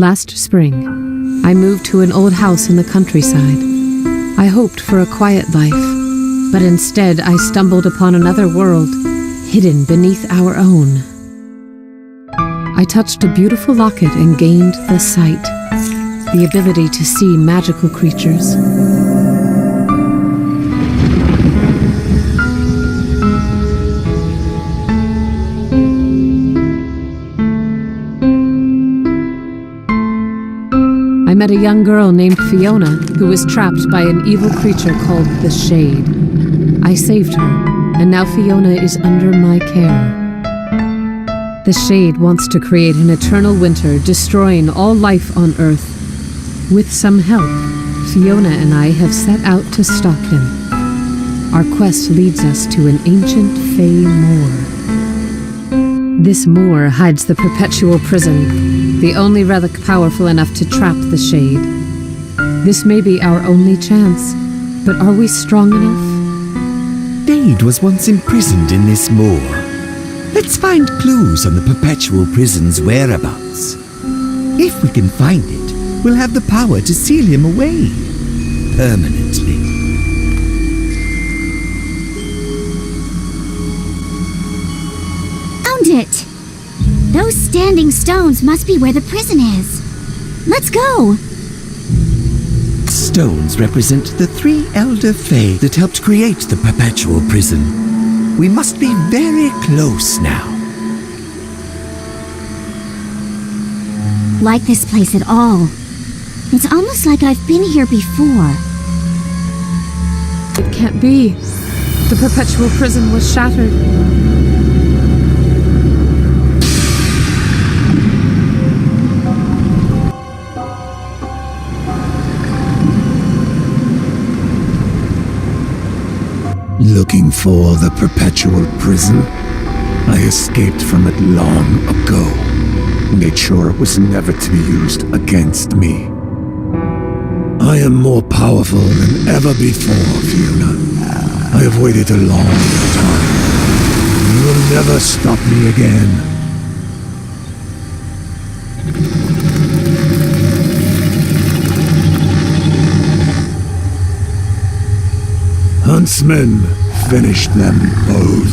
Last spring, I moved to an old house in the countryside. I hoped for a quiet life, but instead I stumbled upon another world, hidden beneath our own. I touched a beautiful locket and gained the sight, the ability to see magical creatures. I met a young girl named Fiona who was trapped by an evil creature called the Shade. I saved her, and now Fiona is under my care. The Shade wants to create an eternal winter, destroying all life on Earth. With some help, Fiona and I have set out to stop him. Our quest leads us to an ancient Fey moor. This moor hides the perpetual prison, the only relic powerful enough to trap the Shade. This may be our only chance, but are we strong enough? Dade was once imprisoned in this moor. Let's find clues on the perpetual prison's whereabouts. If we can find it, we'll have the power to seal him away permanently. Found it! Those standing stones must be where the prison is. Let's go! Stones represent the 3 elder Fae that helped create the perpetual prison. We must be very close now. Like this place at all. It's almost like I've been here before. It can't be. The perpetual prison was shattered. Looking for the perpetual prison? I escaped from it long ago. Made sure it was never to be used against me. I am more powerful than ever before, Fiona. I have waited a long time. You will never stop me again. Huntsmen, finish them both.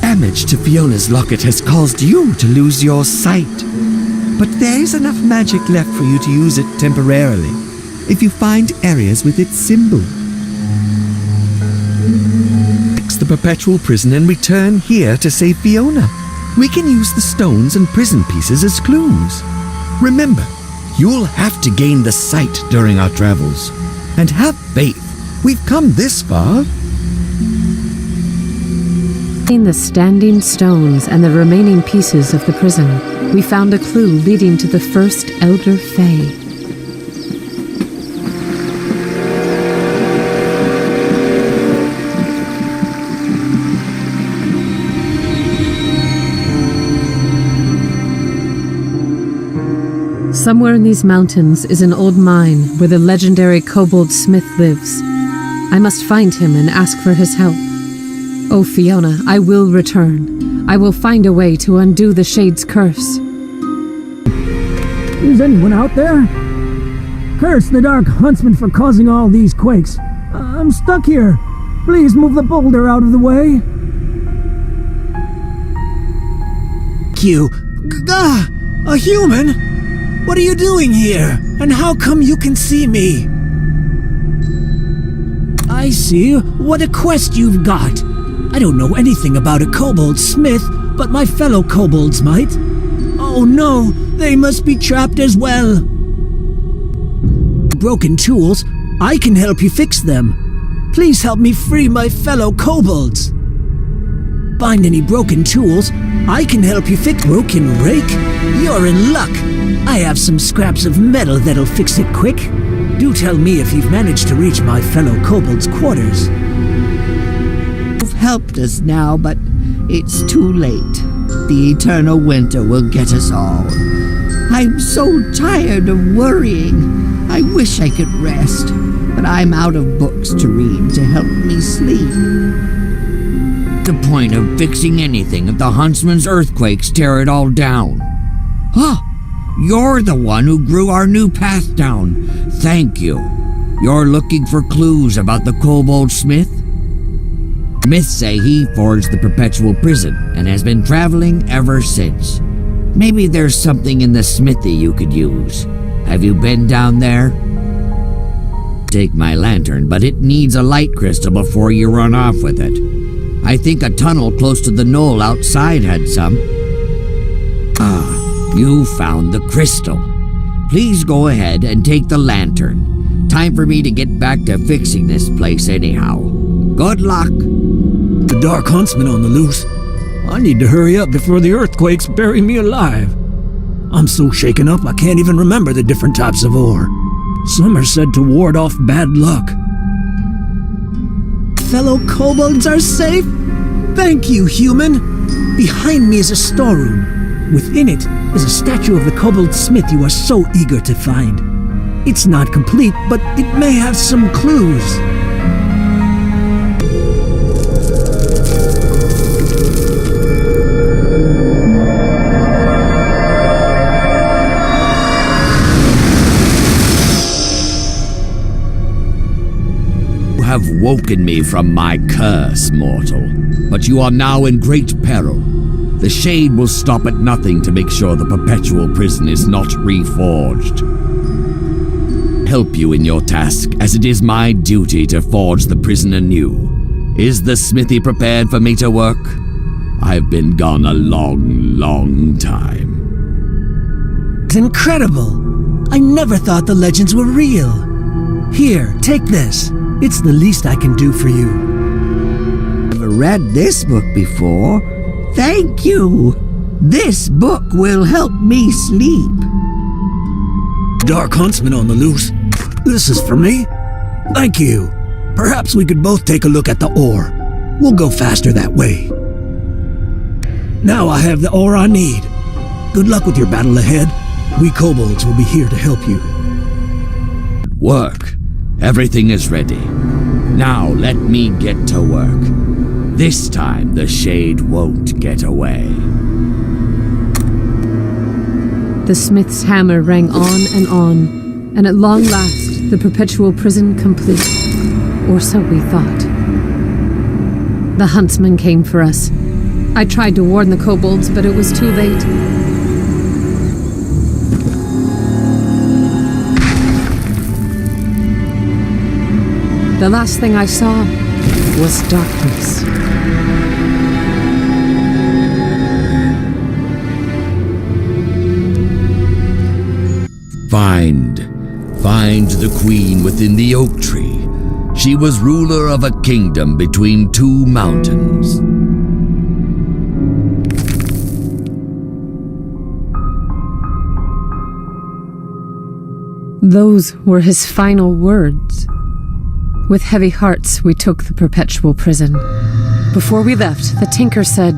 Damage to Fiona's locket has caused you to lose your sight. But there is enough magic left for you to use it temporarily, if you find areas with its symbol. Fix the perpetual prison and return here to save Fiona. We can use the stones and prison pieces as clues. Remember, you'll have to gain the sight during our travels. And have faith, we've come this far. In the standing stones and the remaining pieces of the prison, we found a clue leading to the first Elder Fae. Somewhere in these mountains is an old mine where the legendary kobold smith lives. I must find him and ask for his help. Oh, Fiona, I will return. I will find a way to undo the Shade's curse. Is anyone out there? Curse the Dark Huntsman for causing all these quakes. I'm stuck here. Please move the boulder out of the way. You... a human? What are you doing here? And how come you can see me? I see. What a quest you've got. I don't know anything about a kobold smith, but my fellow kobolds might. Oh no, they must be trapped as well. Broken tools, I can help you fix them. Please help me free my fellow kobolds. Find any broken tools, I can help you fix. Broken rake? You're in luck. I have some scraps of metal that'll fix it quick. Do tell me if you've managed to reach my fellow kobolds' quarters. You've helped us now, but it's too late. The eternal winter will get us all. I'm so tired of worrying. I wish I could rest, but I'm out of books to read to help me sleep. The point of fixing anything if the huntsman's earthquakes tear it all down? Huh! You're the one who grew our new path down. Thank you. You're looking for clues about the kobold smith? Myths say he forged the perpetual prison and has been traveling ever since. Maybe there's something in the smithy you could use. Have you been down there? Take my lantern, but it needs a light crystal before you run off with it. I think a tunnel close to the knoll outside had some. Ah, you found the crystal. Please go ahead and take the lantern. Time for me to get back to fixing this place anyhow. Good luck. The Dark Huntsman on the loose. I need to hurry up before the earthquakes bury me alive. I'm so shaken up I can't even remember the different types of ore. Some are said to ward off bad luck. Fellow kobolds are safe? Thank you, human. Behind me is a storeroom. Within it is a statue of the kobold smith you are so eager to find. It's not complete, but it may have some clues. You have woken me from my curse, mortal, but you are now in great peril. The Shade will stop at nothing to make sure the perpetual prison is not reforged. Help you in your task, as it is my duty to forge the prison anew. Is the smithy prepared for me to work? I've been gone a long time. It's incredible! I never thought the legends were real. Here, take this. It's the least I can do for you. Never read this book before. Thank you. This book will help me sleep. Dark Huntsman on the loose. This is for me? Thank you. Perhaps we could both take a look at the ore. We'll go faster that way. Now I have the ore I need. Good luck with your battle ahead. We kobolds will be here to help you. Work. Everything is ready. Now let me get to work. This time the Shade won't get away. The smith's hammer rang on, and at long last, the perpetual prison complete. Or so we thought. The huntsman came for us. I tried to warn the kobolds, but it was too late. The last thing I saw was darkness. Find the queen within the oak tree. She was ruler of a kingdom between two mountains. Those were his final words. With heavy hearts, we took the perpetual prison. Before we left, the tinker said,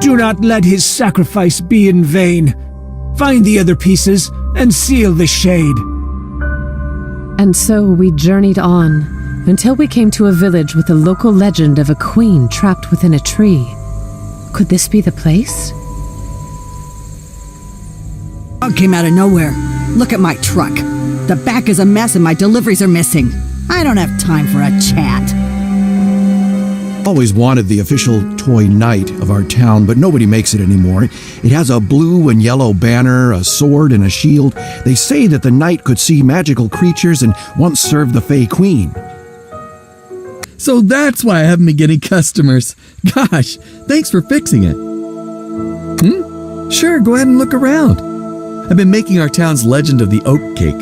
Do not let his sacrifice be in vain. Find the other pieces and seal the Shade. And so we journeyed on, until we came to a village with a local legend of a queen trapped within a tree. Could this be the place? Dog came out of nowhere. Look at my truck. The back is a mess and my deliveries are missing. I don't have time for a chat. Always wanted the official toy knight of our town, but nobody makes it anymore. It has a blue and yellow banner, a sword, and a shield. They say that the knight could see magical creatures and once served the Fey Queen. So that's why I haven't been getting customers. Gosh, thanks for fixing it. Sure, go ahead and look around. I've been making our town's legend of the oak cake.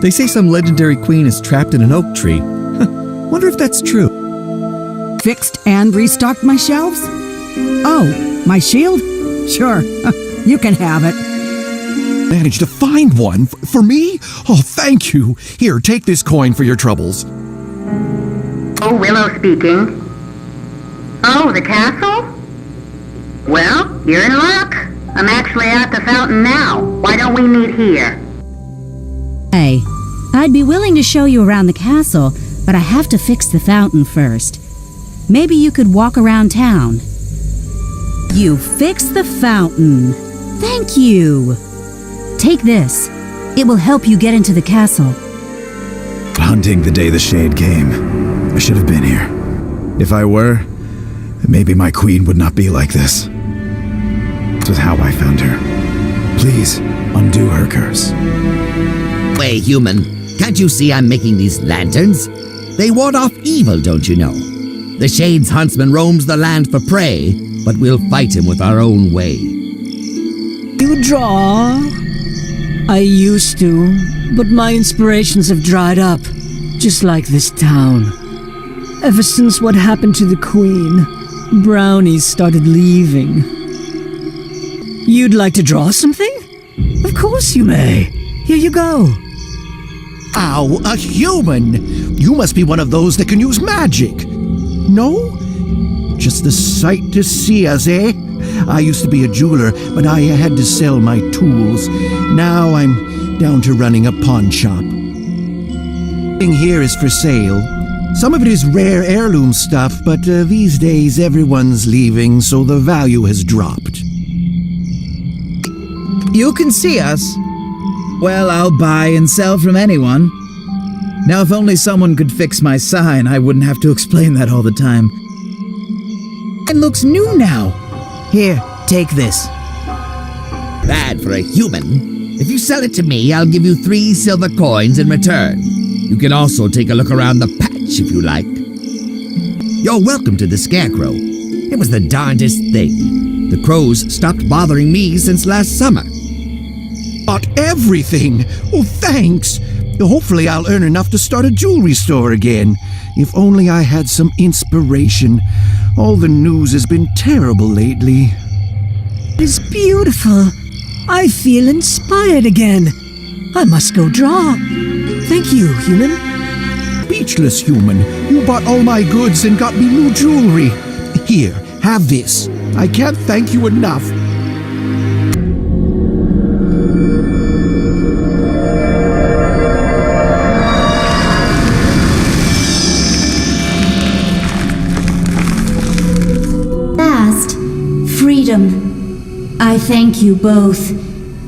They say some legendary queen is trapped in an oak tree. Wonder if that's true. Fixed and restocked my shelves? Oh, my shield? Sure, you can have it. Managed to find one for me? Oh, thank you. Here, take this coin for your troubles. Oh, Willow speaking. Oh, the castle? Well, you're in luck. I'm actually at the fountain now. Why don't we meet here? Hey, I'd be willing to show you around the castle, but I have to fix the fountain first. Maybe you could walk around town. You fixed the fountain. Thank you. Take this. It will help you get into the castle. Hunting the day the shade came. I should have been here. If I were, maybe my queen would not be like this. This was how I found her. Please, undo her curse. Hey, human, can't you see I'm making these lanterns? They ward off evil, don't you know? The Shade's huntsman roams the land for prey, but we'll fight him with our own way. You draw? I used to, but my inspirations have dried up, just like this town. Ever since what happened to the Queen, brownies started leaving. You'd like to draw something? Of course you may. Here you go. Ow, a human! You must be one of those that can use magic. No? Just the sight to see us, eh? I used to be a jeweler, but I had to sell my tools. Now I'm down to running a pawn shop. Everything here is for sale. Some of it is rare heirloom stuff, but these days everyone's leaving, so the value has dropped. You can see us. Well, I'll buy and sell from anyone. Now, if only someone could fix my sign, I wouldn't have to explain that all the time. It looks new now. Here, take this. Bad for a human. If you sell it to me, I'll give you 3 silver coins in return. You can also take a look around the patch if you like. You're welcome to the Scarecrow. It was the darndest thing. The crows stopped bothering me since last summer. Bought everything! Oh, thanks! Hopefully I'll earn enough to start a jewelry store again. If only I had some inspiration. All the news has been terrible lately. It's beautiful. I feel inspired again. I must go draw. Thank you, human. Speechless, human. You bought all my goods and got me new jewelry. Here, have this. I can't thank you enough. Freedom. I thank you both.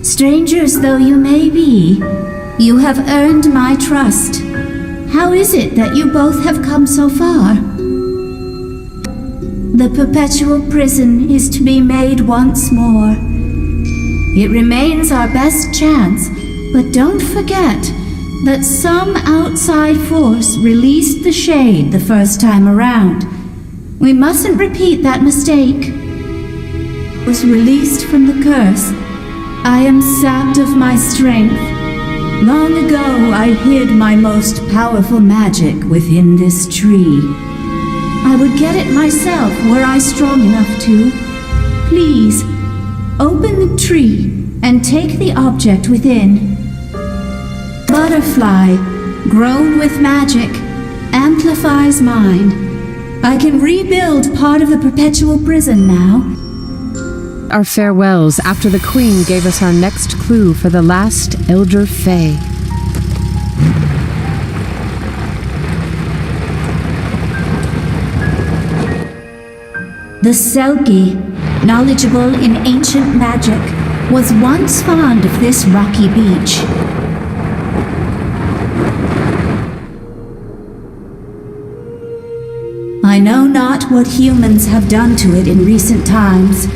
Strangers though you may be, you have earned my trust. How is it that you both have come so far? The perpetual prison is to be made once more. It remains our best chance, but don't forget that some outside force released the shade the first time around. We mustn't repeat that mistake. Was released from the curse. I am sapped of my strength. Long ago I hid my most powerful magic within this tree. I would get it myself were I strong enough to. Please, open the tree and take the object within. Butterfly, grown with magic, amplifies mine. I can rebuild part of the perpetual prison now. Our farewells after the Queen gave us our next clue for the last Elder Fae. The Selkie, knowledgeable in ancient magic, was once fond of this rocky beach. I know not what humans have done to it in recent times.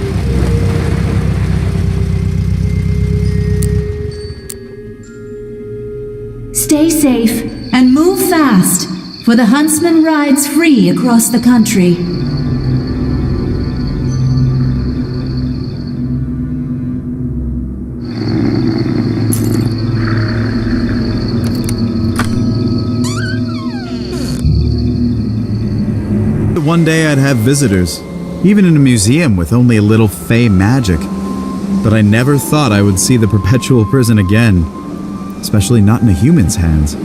Stay safe and move fast, for the huntsman rides free across the country. One day I'd have visitors, even in a museum with only a little fey magic. but I never thought I would see the perpetual prison again, especially not in a human's hands.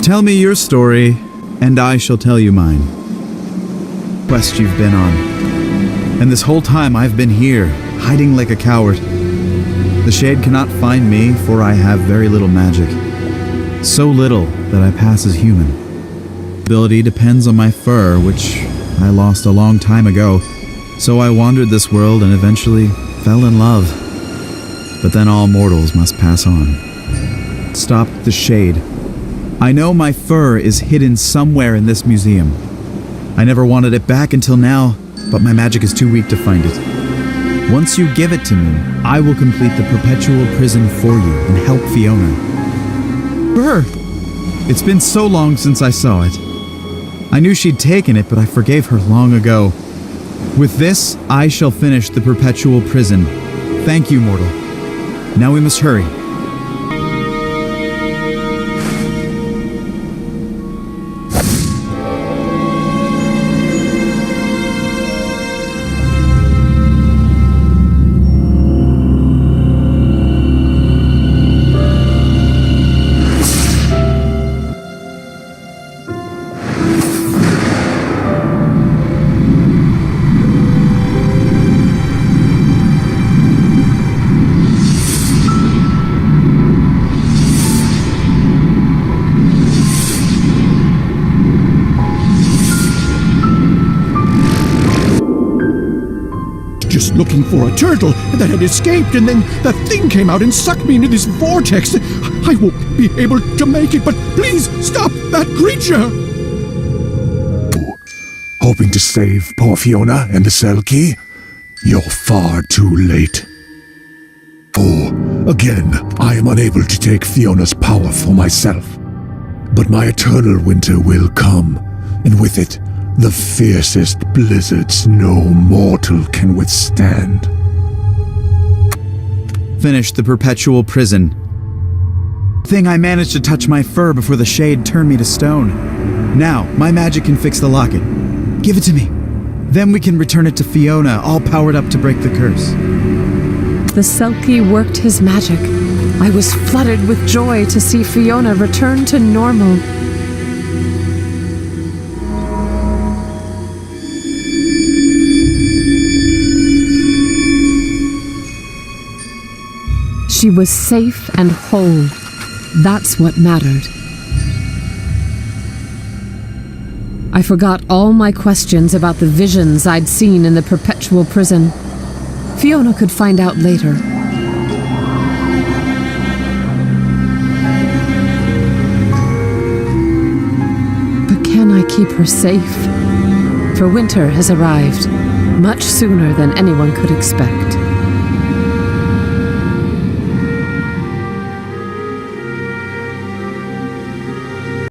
Tell me your story, and I shall tell you mine. Quest you've been on. And this whole time I've been here, hiding like a coward. The Shade cannot find me, for I have very little magic. So little that I pass as human. Ability depends on my fur, which I lost a long time ago, so I wandered this world and eventually fell in love. But then all mortals must pass on. Stop the Shade. I know my fur is hidden somewhere in this museum. I never wanted it back until now, but my magic is too weak to find it. Once you give it to me, I will complete the perpetual prison for you and help Fiona. Fur! It's been so long since I saw it. I knew she'd taken it, but I forgave her long ago. With this, I shall finish the perpetual prison. Thank you, mortal. Now we must hurry. Just looking for a turtle that had escaped, and then that thing came out and sucked me into this vortex. I won't be able to make it, but please stop that creature! Hoping to save poor Fiona and the cell key? You're far too late. Oh, again, I am unable to take Fiona's power for myself. But my eternal winter will come, and with it, the fiercest blizzards no mortal can withstand. Finish the perpetual prison. Thing I managed to touch my fur before the Shade turned me to stone. Now, my magic can fix the locket. Give it to me. Then we can return it to Fiona, all powered up to break the curse. The Selkie worked his magic. I was flooded with joy to see Fiona return to normal. She was safe and whole. That's what mattered. I forgot all my questions about the visions I'd seen in the perpetual prison. Fiona could find out later. But can I keep her safe? For winter has arrived, much sooner than anyone could expect.